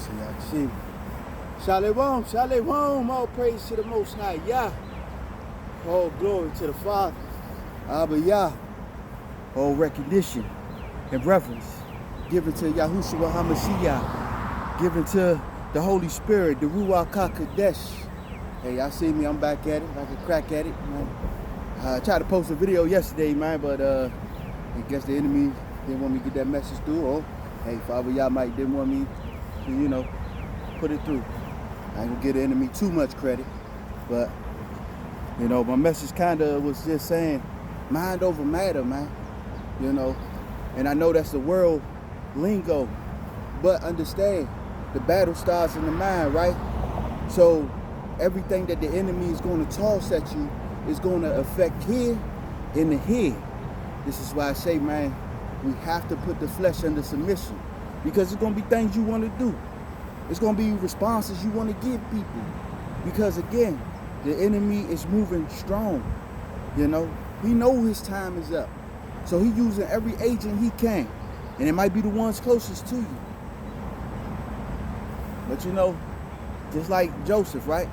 So y'all can see. Shalom, shalom, all praise to the Most High Yah. All glory to the Father. Abba Yah. All recognition and reverence given to Yahushua HaMashiach, given to the Holy Spirit, the Ruach HaKodesh. Hey, y'all see me, I'm back at it. I can crack at it, man. I tried to post a video yesterday, man, but I guess the enemy didn't want me to get that message through. Or, hey, Father Yah might didn't want me to, put it through. I ain't gonna give the enemy too much credit, but, my message kind of was just saying, mind over matter, man. And I know that's the world lingo, but understand the battle starts in the mind, right? So everything that the enemy is going to toss at you is going to affect here in the head. This is why I say, man, we have to put the flesh under submission, because it's going to be things you want to do. It's going to be responses you want to give people, because again, the enemy is moving strong. He know his time is up. So he's using every agent he can. And it might be the ones closest to you. But just like Joseph, right?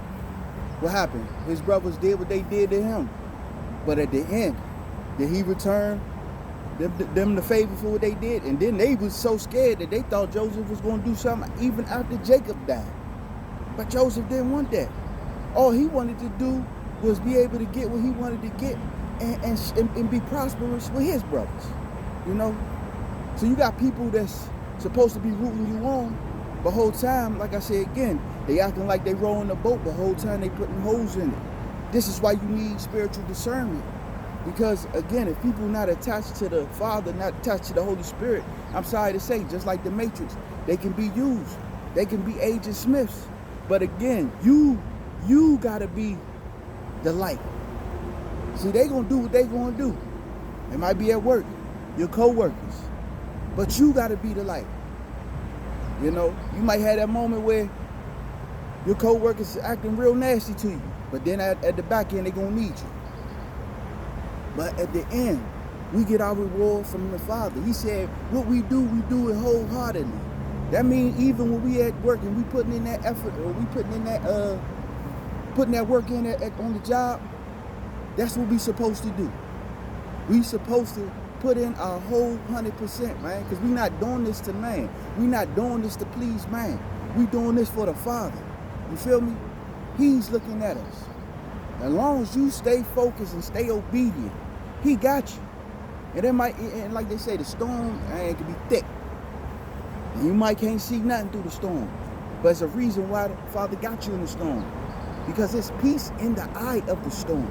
What happened? His brothers did what they did to him. But at the end, did he return them the favor for what they did? And then they was so scared that they thought Joseph was going to do something even after Jacob died. But Joseph didn't want that. All he wanted to do was be able to get what he wanted to get and be prosperous with his brothers, So you got people that's supposed to be rooting you on, but whole time, like I said again, they acting like they rowing the boat, but whole time they putting holes in it. This is why you need spiritual discernment. Because again, if people not attached to the Father, not attached to the Holy Spirit, I'm sorry to say, just like the Matrix, they can be used. They can be Agent Smiths. But again, you gotta be the light. See, they gonna do what they gonna do. It might be at work, your co-workers, but you gotta be the light. You might have that moment where your co-workers acting real nasty to you, but then at the back end, they gonna need you. But at the end, we get our reward from the Father. He said, what we do it wholeheartedly. That means even when we at work and we putting in that effort, or we putting that work in on the job, that's what we supposed to do. We supposed to put in our whole 100%, man, because we not doing this to man. We not doing this to please man. We doing this for the Father. You feel me? He's looking at us. As long as you stay focused and stay obedient, he got you. And like they say, the storm can be thick. And you might can't see nothing through the storm. But it's a reason why the Father got you in the storm. Because there's peace in the eye of the storm.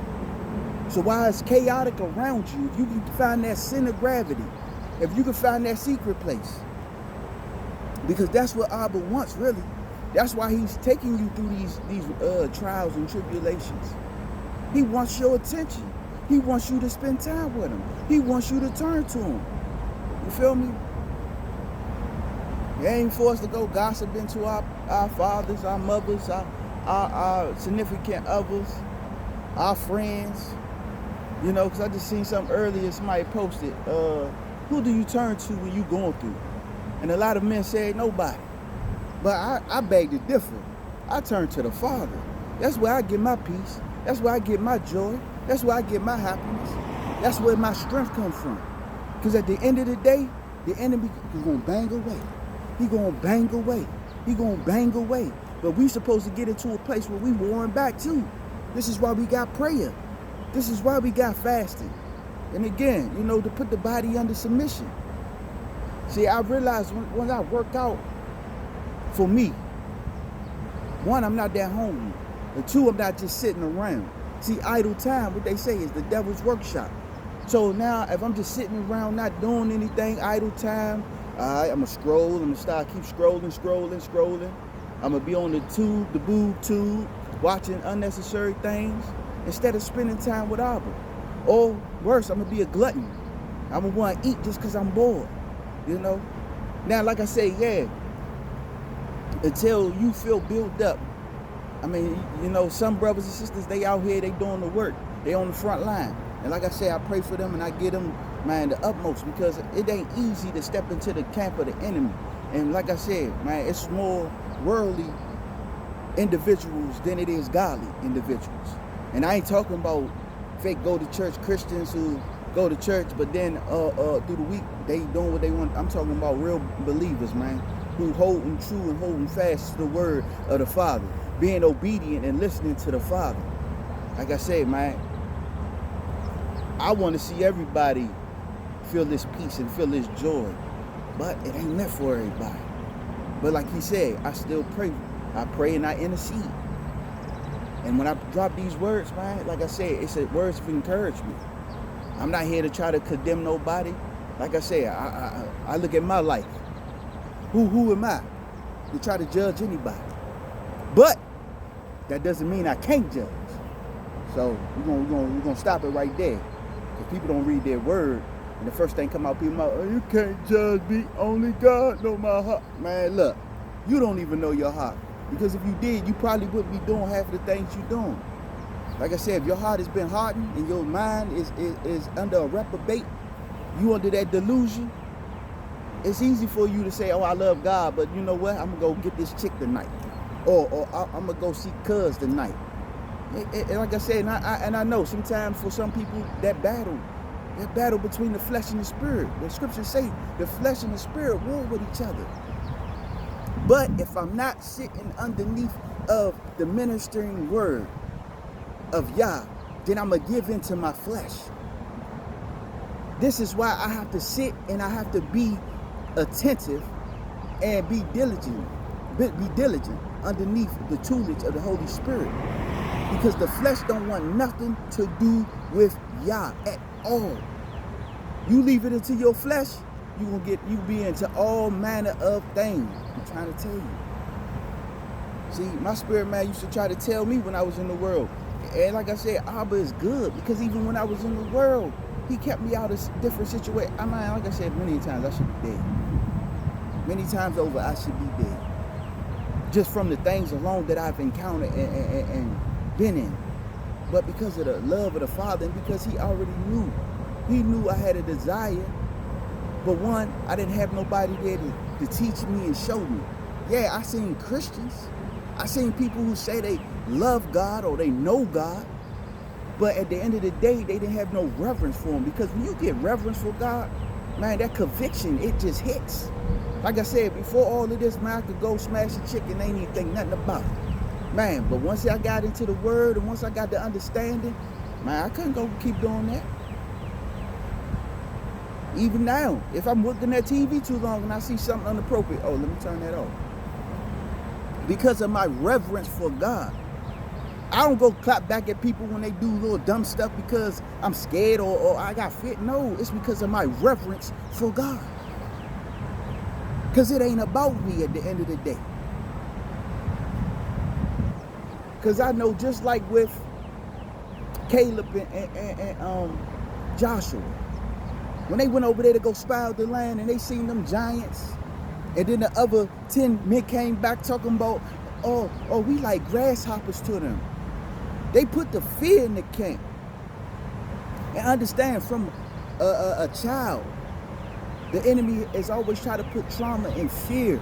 So while it's chaotic around you, if you can find that center of gravity, if you can find that secret place, because that's what Abba wants, really. That's why he's taking you through these trials and tribulations. He wants your attention. He wants you to spend time with him. He wants you to turn to him. You feel me? It ain't for us to go gossiping to our fathers, our mothers, our significant others, our friends. Because I just seen something earlier, somebody posted, who do you turn to when you going through? And a lot of men said nobody. But I beg to differ. I turn to the Father. That's where I get my peace. That's where I get my joy. That's where I get my happiness. That's where my strength comes from. Because at the end of the day, the enemy is going to bang away. He going to bang away. He going to bang away. But we supposed to get into a place where we warring back too. This is why we got prayer. This is why we got fasting. And again, to put the body under submission. See, I realized when I work out, for me, one, I'm not that hungry. And two, I'm not just sitting around. See, idle time, what they say is the devil's workshop. So now, if I'm just sitting around not doing anything, idle time, I'm going to scroll. I'm going to keep scrolling. I'm going to be on the boob tube, watching unnecessary things, instead of spending time with Abba. Or worse, I'm going to be a glutton. I'm going to want to eat just because I'm bored, Now, like I say, yeah, until you feel built up. I mean, some brothers and sisters, they out here, they doing the work. They on the front line. And like I say, I pray for them and I give them, man, the utmost, because it ain't easy to step into the camp of the enemy. And like I said, man, it's more worldly individuals than it is godly individuals. And I ain't talking about fake go to church Christians who go to church, but then through the week they doing what they want. I'm talking about real believers, man, who holding true and holding fast to the word of the Father, being obedient and listening to the Father. Like I said, man, I want to see everybody feel this peace and feel this joy, but it ain't meant for everybody. But like he said, I still pray. I pray and I intercede. And when I drop these words, man, like I said, it's words of encouragement. I'm not here to try to condemn nobody. Like I said, I look at my life. Who am I to try to judge anybody? But that doesn't mean I can't judge. So we're gonna stop it right there. If people don't read their word, and the first thing come out people mouth, oh, you can't judge me. Only God know my heart. Man, look, you don't even know your heart. Because if you did, you probably wouldn't be doing half of the things you're doing. Like I said, if your heart has been hardened and your mind is under a reprobate, you under that delusion, it's easy for you to say, oh, I love God, but you know what? I'm going to go get this chick tonight. Or I'm going to go see cuz tonight. Like I said, and I know sometimes for some people, that battle between the flesh and the spirit. The scriptures say the flesh and the spirit war with each other. But if I'm not sitting underneath of the ministering word of Yah, then I'm going to give into my flesh. This is why I have to sit and I have to be attentive and be diligent underneath the tutelage of the Holy Spirit. Because the flesh don't want nothing to do with Yah at all. You leave it into your flesh, you be into all manner of things. I'm trying to tell you. See, my spirit man used to try to tell me when I was in the world. And like I said, Abba is good, because even when I was in the world, he kept me out of different situations. I mean, like I said, many times I should be dead. Many times over, I should be dead. Just from the things alone that I've encountered and been in. But because of the love of the Father, and because he already knew. He knew I had a desire. But one, I didn't have nobody there to teach me and show me. Yeah, I seen Christians. I seen people who say they love God or they know God. But at the end of the day, they didn't have no reverence for him. Because when you get reverence for God, man, that conviction, it just hits. Like I said, before all of this, man, I could go smash a chicken, ain't even think nothing about it. Man, but once I got into the word and once I got the understanding, man, I couldn't go keep doing that. Even now, if I'm looking at TV too long and I see something inappropriate, oh, let me turn that off. Because of my reverence for God. I don't go clap back at people when they do little dumb stuff because I'm scared or I got fit. No, it's because of my reverence for God. Because it ain't about me at the end of the day. Because I know just like with Caleb and Joshua, when they went over there to go spy out the land and they seen them giants, and then the other 10 men came back talking about, oh, we like grasshoppers to them. They put the fear in the camp. And understand, from a child, the enemy is always trying to put trauma and fear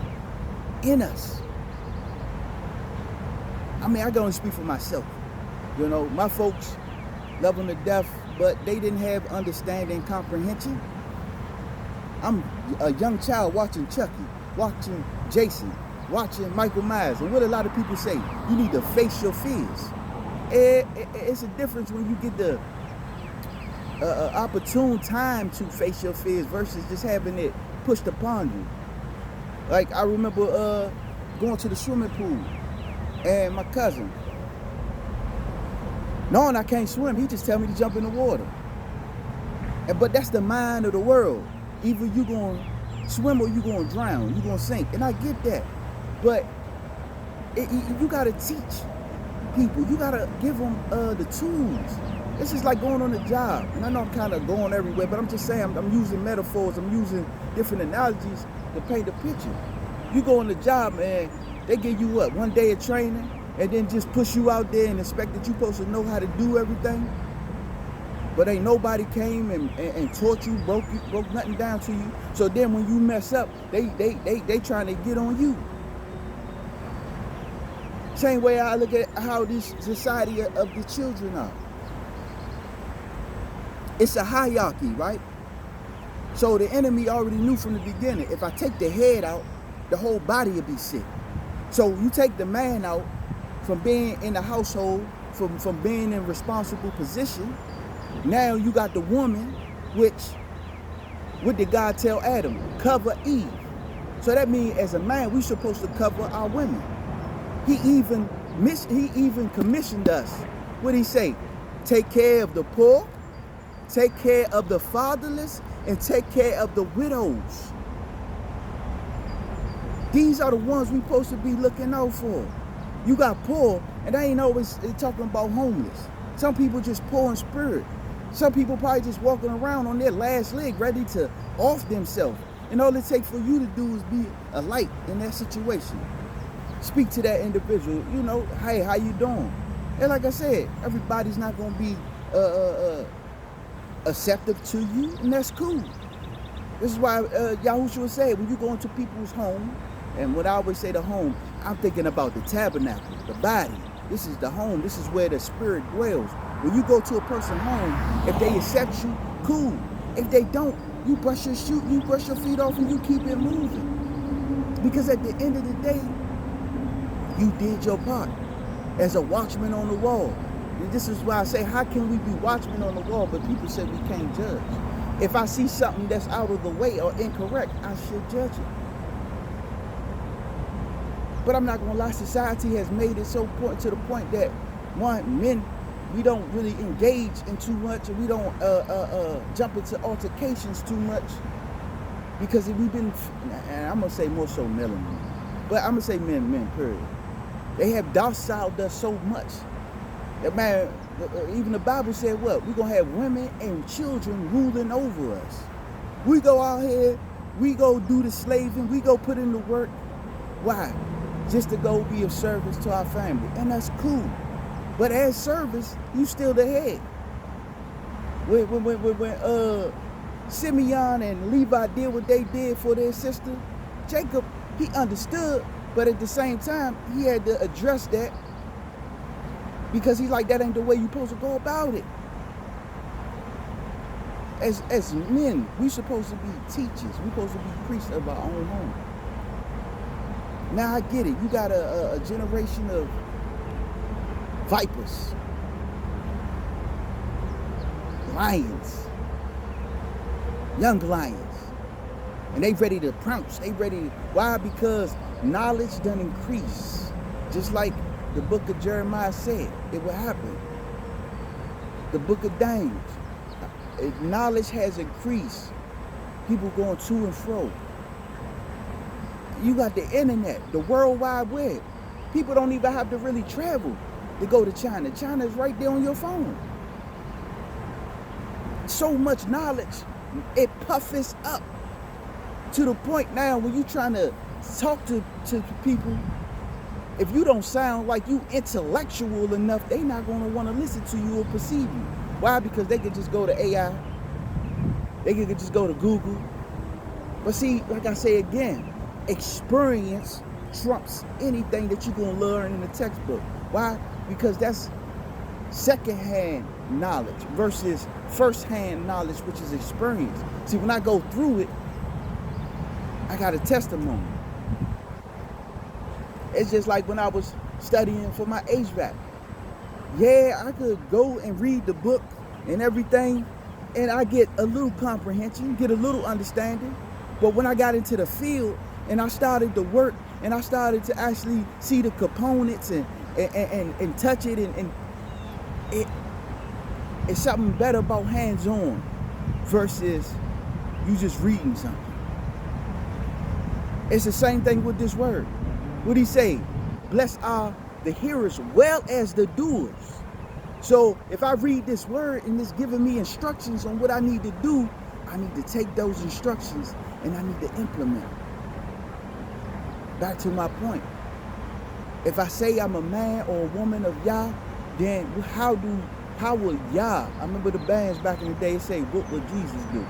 in us. I mean, I can only speak for myself. You know, my folks love them to death, but they didn't have understanding and comprehension. I'm a young child watching Chucky, watching Jason, watching Michael Myers. And what a lot of people say, you need to face your fears. It's a difference when you get the opportune time to face your fears versus just having it pushed upon you. Like, I remember going to the swimming pool, and my cousin, knowing I can't swim, he just tell me to jump in the water. But that's the mind of the world. Either you going to swim or you going to drown. You going to sink. And I get that. But you got to teach people. You got to give them the tools. This is like going on a job. And I know I'm kind of going everywhere, but I'm just saying, I'm using metaphors. I'm using different analogies to paint a picture. You go on the job, man, they give you what, 1 day of training, and then just push you out there and expect that you're supposed to know how to do everything. But ain't nobody came and taught you, broke nothing down to you. So then when you mess up, they trying to get on you. Same way I look at how this society of the children are. It's a hierarchy, right? So the enemy already knew from the beginning, if I take the head out, the whole body will be sick. So you take the man out from being in the household, from being in a responsible position. Now you got the woman, which, what did God tell Adam? Cover Eve. So that means as a man, we're supposed to cover our women. He even commissioned us. What did he say? Take care of the poor, take care of the fatherless, and take care of the widows. These are the ones we're supposed to be looking out for. You got poor, and I ain't always talking about homeless. Some people just poor in spirit. Some people probably just walking around on their last leg, ready to off themselves. And all it takes for you to do is be a light in that situation. Speak to that individual, you know, hey, how you doing? And like I said, everybody's not going to be acceptive to you, and that's cool. This is why Yahushua said, when you go into people's home, and when I always say the home, I'm thinking about the tabernacle, the body. This is the home. This is where the spirit dwells. When you go to a person's home, if they accept you, cool. If they don't, you brush your feet off and you keep it moving. Because at the end of the day, you did your part as a watchman on the wall. And this is why I say, how can we be watchmen on the wall, but people say we can't judge? If I see something that's out of the way or incorrect, I should judge it. But I'm not going to lie, society has made it so important to the point that, one, men, we don't really engage in too much, and we don't jump into altercations too much, because we've been, and I'm going to say more so men, but I'm going to say men, period. They have dociled us so much that, man, even the Bible said what? We're going to have women and children ruling over us. We go out here, we go do the slaving, we go put in the work. Why? Just to go be of service to our family. And that's cool. But as service, you still the head. When Simeon and Levi did what they did for their sister, Jacob, he understood, but at the same time, he had to address that, because he's like, that ain't the way you're supposed to go about it. As men, we're supposed to be teachers. We're supposed to be priests of our own home. Now I get it. You got a generation of vipers, lions, young lions, and they ready to pounce. They ready to, why? Because knowledge done increase. Just like the book of Jeremiah said, it will happen. The book of Daniel, knowledge has increased. People going to and fro. You got the internet, the World Wide Web. People don't even have to really travel to go to China. China is right there on your phone. So much knowledge, it puffs up to the point now when you're trying to talk to people, if you don't sound like you intellectual enough, they not going to want to listen to you or perceive you. Why? Because they could just go to AI. They could just go to Google. But see, like I say again, experience trumps anything that you're going to learn in the textbook. Why? Because that's secondhand knowledge versus firsthand knowledge, which is experience. See, when I go through it, I got a testimony. It's just like when I was studying for my HVAC. Yeah, I could go and read the book and everything, and I get a little comprehension, get a little understanding. But when I got into the field and I started to work and I started to actually see the components and touch it, and it's something better about hands-on versus you just reading something. It's the same thing with this word. What he say? Blessed are the hearers well as the doers. So if I read this word and it's giving me instructions on what I need to do, I need to take those instructions and I need to implement. Back to my point. If I say I'm a man or a woman of Yah, then how will Yah, I remember the bands back in the day say, what would Jesus do?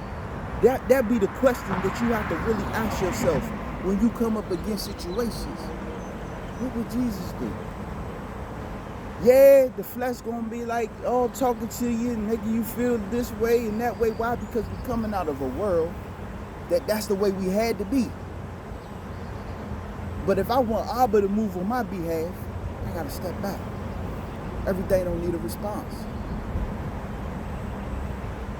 That be the question that you have to really ask yourself when you come up against situations. What would Jesus do? Yeah, the flesh gonna be like, oh, talking to you and making you feel this way and that way. Why? Because we're coming out of a world that's the way we had to be. But if I want Abba to move on my behalf, I gotta step back. Everything don't need a response.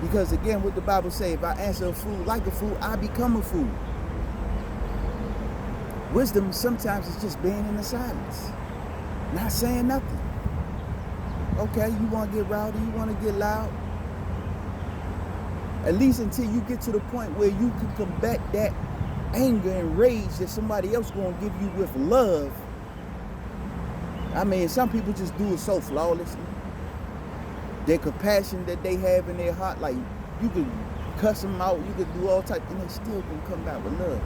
Because again, what the Bible say, if I answer a fool like a fool, I become a fool. Wisdom sometimes is just being in the silence, not saying nothing. Okay, you want to get rowdy, you want to get loud. At least until you get to the point where you can combat that anger and rage that somebody else going to give you with love. I mean, some people just do it so flawlessly. Their compassion that they have in their heart, like you could cuss them out, you could do all types, and they still gonna come back with love.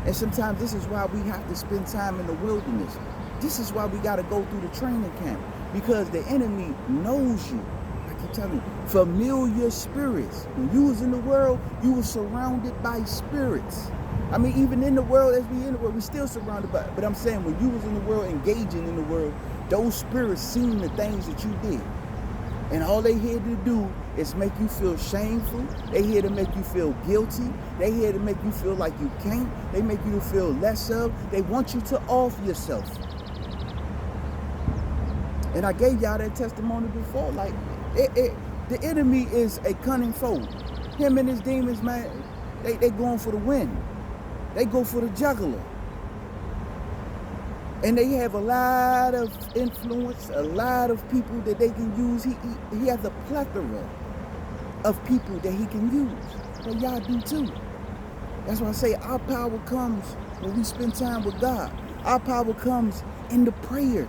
And sometimes this is why we have to spend time in the wilderness. This is why we got to go through the training camp, because the enemy knows you. I keep telling you, familiar spirits. When you was in the world, you were surrounded by spirits. I mean, even in the world, as we in the world, we still surrounded by. But I'm saying, when you was in the world, engaging in the world, those spirits seen the things that you did. And all they here to do is make you feel shameful. They here to make you feel guilty. They here to make you feel like you can't. They make you feel less of. They want you to off yourself. And I gave y'all that testimony before. Like, the enemy is a cunning foe. Him and his demons, man, they going for the win. They go for the juggler. And they have a lot of influence, a lot of people that they can use. He has a plethora of people that he can use. Well, y'all do too. That's why I say our power comes when we spend time with God. Our power comes in the prayer.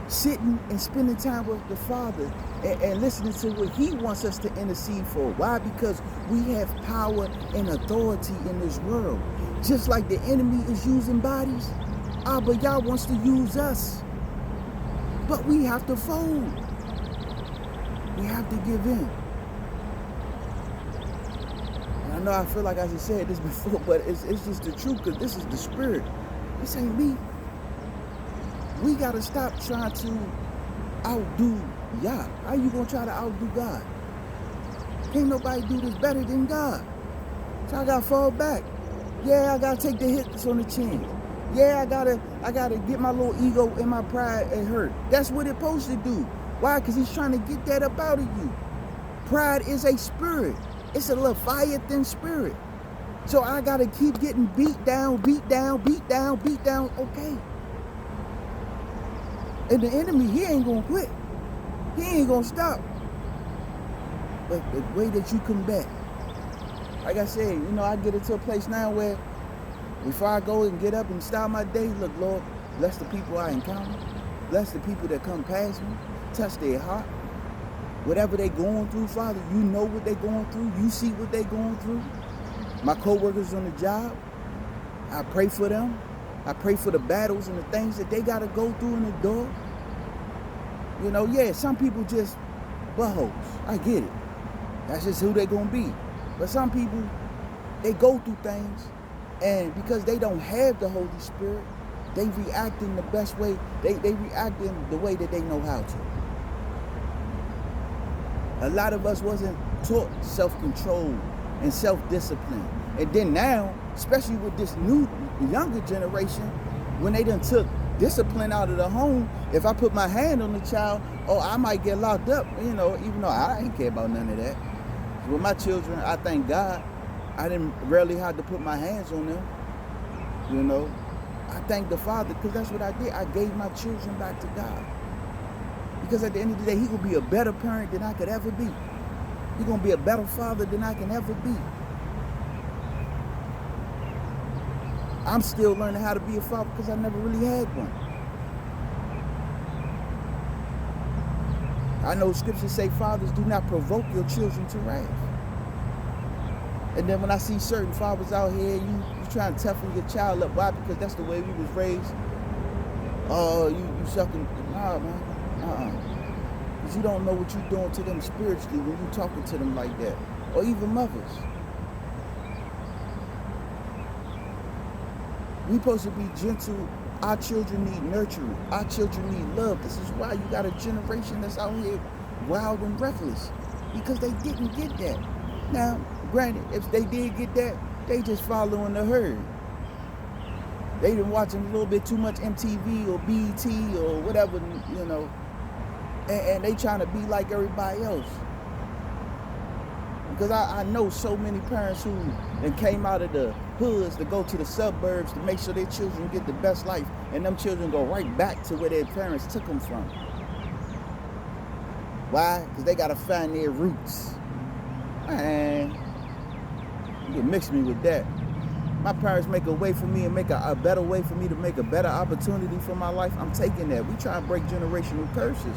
Sitting and spending time with the Father and listening to what he wants us to intercede for. Why? Because we have power and authority in this world. Just like the enemy is using bodies, but y'all wants to use us. But we have to fold. We have to give in. And I know I feel like I just said this before, but it's just the truth, because this is the spirit. This ain't me. We got to stop trying to outdo Yah. How you going to try to outdo God? Can't nobody do this better than God. So I got to fall back. Yeah, I got to take the hits on the chin. Yeah, I gotta get my little ego and my pride and hurt. That's what it's supposed to do. Why? Because he's trying to get that up out of you. Pride is a spirit. It's a Leviathan spirit. So I got to keep getting beat down, beat down, beat down, beat down. Okay. And the enemy, he ain't going to quit. He ain't going to stop. But the way that you combat, like I said, I get into a place now where before I go and get up and start my day, look, Lord, bless the people I encounter. Bless the people that come past me. Touch their heart. Whatever they going through, Father, you know what they going through. You see what they going through. My co-workers on the job, I pray for them. I pray for the battles and the things that they got to go through in the door. Yeah, some people just buttholes. I get it. That's just who they're going to be. But some people, they go through things, and because they don't have the Holy Spirit, they react in the best way. They react in the way that they know how to. A lot of us wasn't taught self-control and self-discipline. And then now, especially with this new, younger generation, when they done took discipline out of the home, if I put my hand on the child, I might get locked up, even though I ain't care about none of that. With my children, I thank God, I didn't rarely have to put my hands on them. I thank the Father, because that's what I did. I gave my children back to God. Because at the end of the day, he will be a better parent than I could ever be. He's going to be a better father than I can ever be. I'm still learning how to be a father because I never really had one. I know scriptures say, fathers, do not provoke your children to wrath. And then when I see certain fathers out here, you trying to toughen your child up. Why? Because that's the way we was raised. Oh, you sucking. Nah, man. Because you don't know what you're doing to them spiritually when you're talking to them like that. Or even mothers. We supposed to be gentle. Our children need nurturing. Our children need love. This is why you got a generation that's out here wild and reckless, because they didn't get that. Now, granted, if they did get that, they just following the herd. They been watching a little bit too much MTV or BET or whatever, you know, and they trying to be like everybody else. Because I know so many parents who then came out of the hoods to go to the suburbs to make sure their children get the best life, and them children go right back to where their parents took them from. Why? Because they got to find their roots. Man, you can mix me with that. My parents make a way for me and make a better way for me to make a better opportunity for my life. I'm taking that. We try to break generational curses.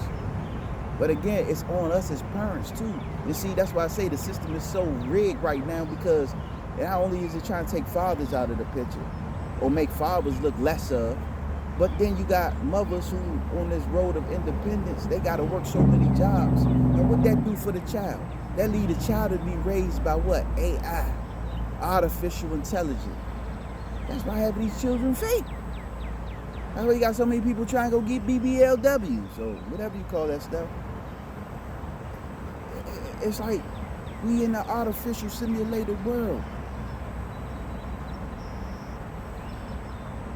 But again, it's on us as parents too. You see, that's why I say the system is so rigged right now, because not only is it trying to take fathers out of the picture or make fathers look less of, but then you got mothers who on this road of independence, they got to work so many jobs. And what that do for the child? That lead the child to be raised by what? AI, artificial intelligence. That's why half of these children fake. That's why you got so many people trying to go get BBLWs or whatever you call that stuff. It's like we in an artificial simulated world.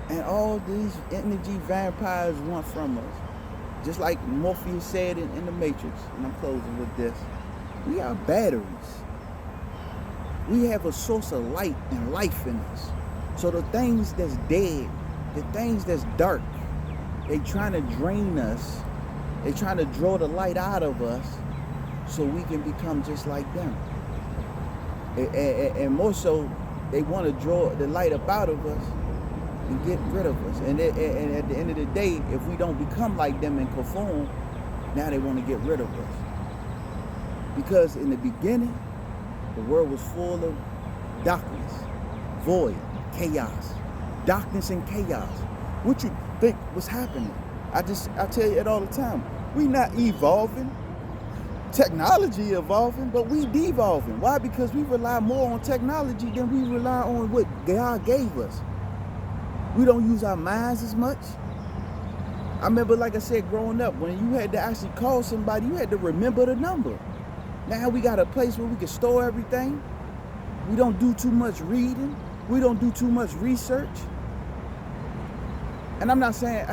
And all these energy vampires want from us. Just like Morpheus said in the Matrix, and I'm closing with this. We are batteries. We have a source of light and life in us. So the things that's dead, the things that's dark, they trying to drain us. They trying to draw the light out of us so we can become just like them. And more so, they want to draw the light up out of us and get rid of us. And at the end of the day, if we don't become like them and conform, now they want to get rid of us. Because in the beginning, the world was full of darkness, void, chaos. Darkness and chaos. What you think was happening? I tell you it all the time. We not evolving. Technology evolving, but we devolving. Why? Because we rely more on technology than we rely on what God gave us. We don't use our minds as much. I remember, like I said, growing up, when you had to actually call somebody, you had to remember the number. Now we got a place where we can store everything. We don't do too much reading. We don't do too much research. And I'm not saying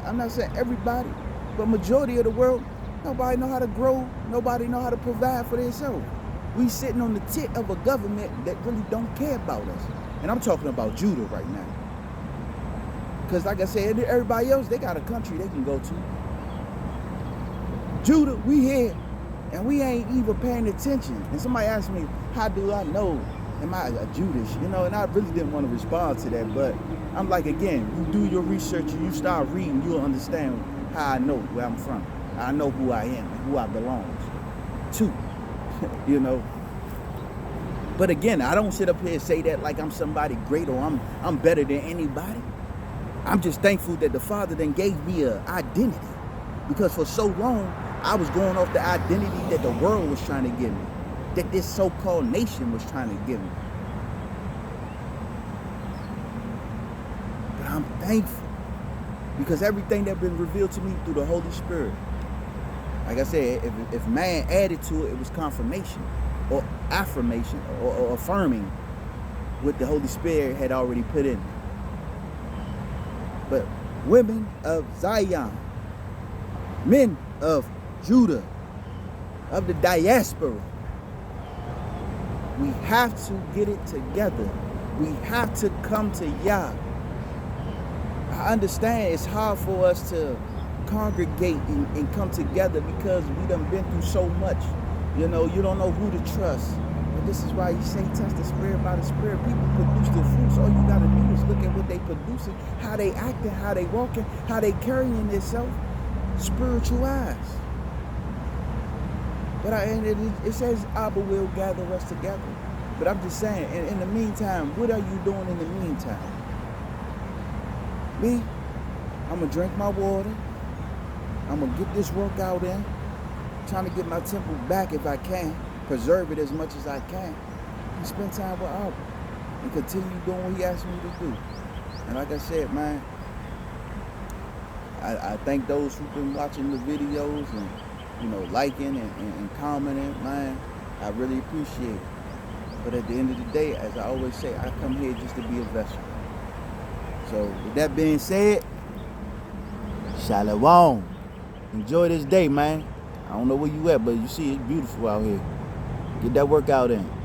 I'm not saying everybody, but majority of the world, nobody know how to grow. Nobody know how to provide for themselves. We sitting on the tit of a government that really don't care about us. And I'm talking about Judah right now. Because like I said, everybody else, they got a country they can go to. Judah, we here, and we ain't even paying attention. And somebody asked me, how do I know? Am I a Judas? You know, and I really didn't want to respond to that. But I'm like, again, you do your research and you start reading, you'll understand how I know where I'm from. I know who I am and who I belong to. You know. But again, I don't sit up here and say that like I'm somebody great or I'm better than anybody. I'm just thankful that the Father then gave me an identity. Because for so long, I was going off the identity that the world was trying to give me. That this so-called nation was trying to give me. But I'm thankful. Because everything that's been revealed to me through the Holy Spirit. Like I said, if man added to it, it was confirmation. Or affirmation. Or affirming what the Holy Spirit had already put in me. But women of Zion, men of Judah, of the diaspora, we have to get it together. We have to come to Yah. I understand it's hard for us to congregate and come together because we done been through so much. You know, you don't know who to trust. But this is why you say test the spirit by the spirit. People produce the fruits. All you got to do is look at what they producing, how they acting, how they walking, how they carrying themselves. Spiritual eyes. But it says Abba will gather us together. But I'm just saying, in the meantime, what are you doing in the meantime? Me, I'm going to drink my water. I'm going to get this workout in. Trying to get my temple back if I can. Preserve it as much as I can. And spend time with Abba. And continue doing what he asked me to do. And like I said, man, I thank those who've been watching the videos and, liking and commenting, man. I really appreciate it. But at the end of the day, as I always say, I come here just to be a vessel. So with that being said, Shalom. Enjoy this day, man. I don't know where you at, but you see it's beautiful out here. Get that workout in.